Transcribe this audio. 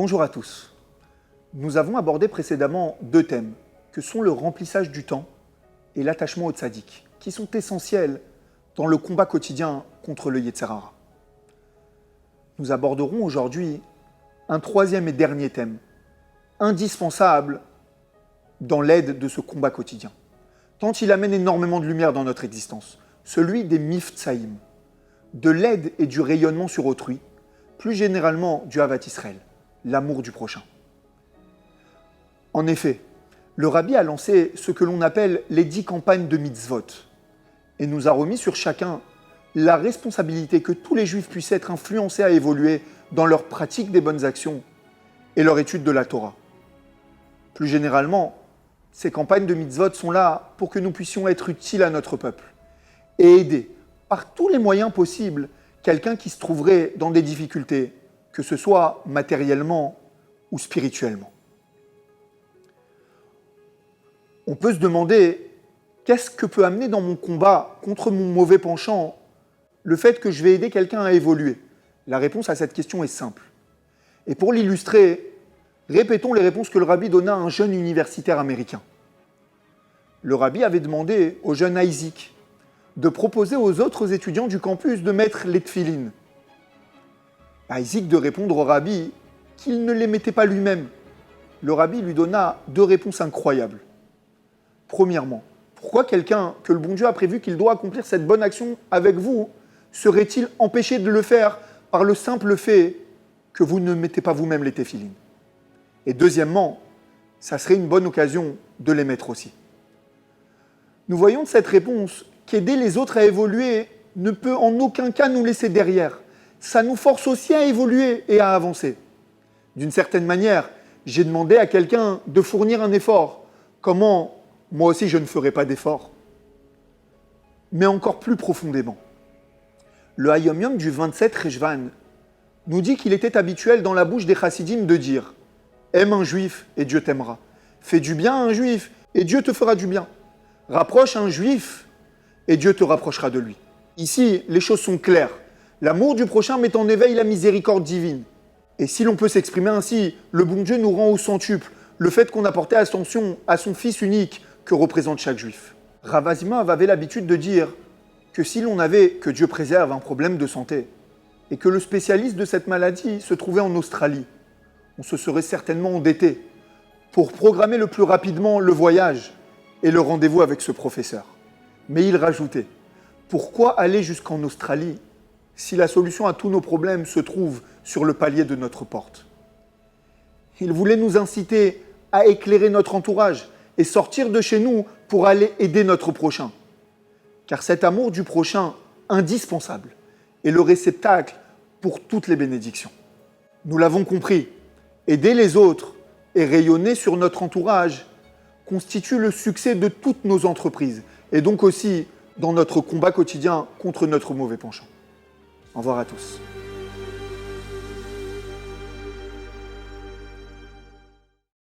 Bonjour à tous. Nous avons abordé précédemment deux thèmes, que sont le remplissage du temps et l'attachement au tzaddik, qui sont essentiels dans le combat quotidien contre le Yetzer Hara. Nous aborderons aujourd'hui un troisième et dernier thème, indispensable dans l'aide de ce combat quotidien, tant il amène énormément de lumière dans notre existence, celui des miftsaïm, de l'aide et du rayonnement sur autrui, plus généralement du Havat Israël, l'amour du prochain. En effet, le Rabbi a lancé ce que l'on appelle les 10 campagnes de mitzvot et nous a remis sur chacun la responsabilité que tous les juifs puissent être influencés à évoluer dans leur pratique des bonnes actions et leur étude de la Torah. Plus généralement, ces campagnes de mitzvot sont là pour que nous puissions être utiles à notre peuple et aider par tous les moyens possibles quelqu'un qui se trouverait dans des difficultés, que ce soit matériellement ou spirituellement. On peut se demander, qu'est-ce que peut amener dans mon combat contre mon mauvais penchant le fait que je vais aider quelqu'un à évoluer? La réponse à cette question est simple. Et pour l'illustrer, répétons les réponses que le Rabbi donna à un jeune universitaire américain. Le Rabbi avait demandé au jeune Isaac de proposer aux autres étudiants du campus de mettre les tefilines. Isaac de répondre au Rabbi qu'il ne les mettait pas lui-même. Le Rabbi lui donna deux réponses incroyables. Premièrement, pourquoi quelqu'un que le bon Dieu a prévu qu'il doit accomplir cette bonne action avec vous serait-il empêché de le faire par le simple fait que vous ne mettez pas vous-même les téphilines? Et deuxièmement, ça serait une bonne occasion de les mettre aussi. Nous voyons de cette réponse qu'aider les autres à évoluer ne peut en aucun cas nous laisser derrière. Ça nous force aussi à évoluer et à avancer. D'une certaine manière, j'ai demandé à quelqu'un de fournir un effort. Comment moi aussi je ne ferai pas d'effort? Mais encore plus profondément. Le Hayom Yom du 27 Rejvan nous dit qu'il était habituel dans la bouche des chassidim de dire « Aime un juif et Dieu t'aimera. Fais du bien à un juif et Dieu te fera du bien. Rapproche un juif et Dieu te rapprochera de lui. » Ici, les choses sont claires. L'amour du prochain met en éveil la miséricorde divine. Et si l'on peut s'exprimer ainsi, le bon Dieu nous rend au centuple le fait qu'on a porté attention à son fils unique que représente chaque juif. Rav Asimov avait l'habitude de dire que si l'on avait, que Dieu préserve, un problème de santé, et que le spécialiste de cette maladie se trouvait en Australie, on se serait certainement endetté pour programmer le plus rapidement le voyage et le rendez-vous avec ce professeur. Mais il rajoutait, pourquoi aller jusqu'en Australie si la solution à tous nos problèmes se trouve sur le palier de notre porte? Il voulait nous inciter à éclairer notre entourage et sortir de chez nous pour aller aider notre prochain. Car cet amour du prochain, indispensable, est le réceptacle pour toutes les bénédictions. Nous l'avons compris, aider les autres et rayonner sur notre entourage constitue le succès de toutes nos entreprises et donc aussi dans notre combat quotidien contre notre mauvais penchant. Au revoir à tous.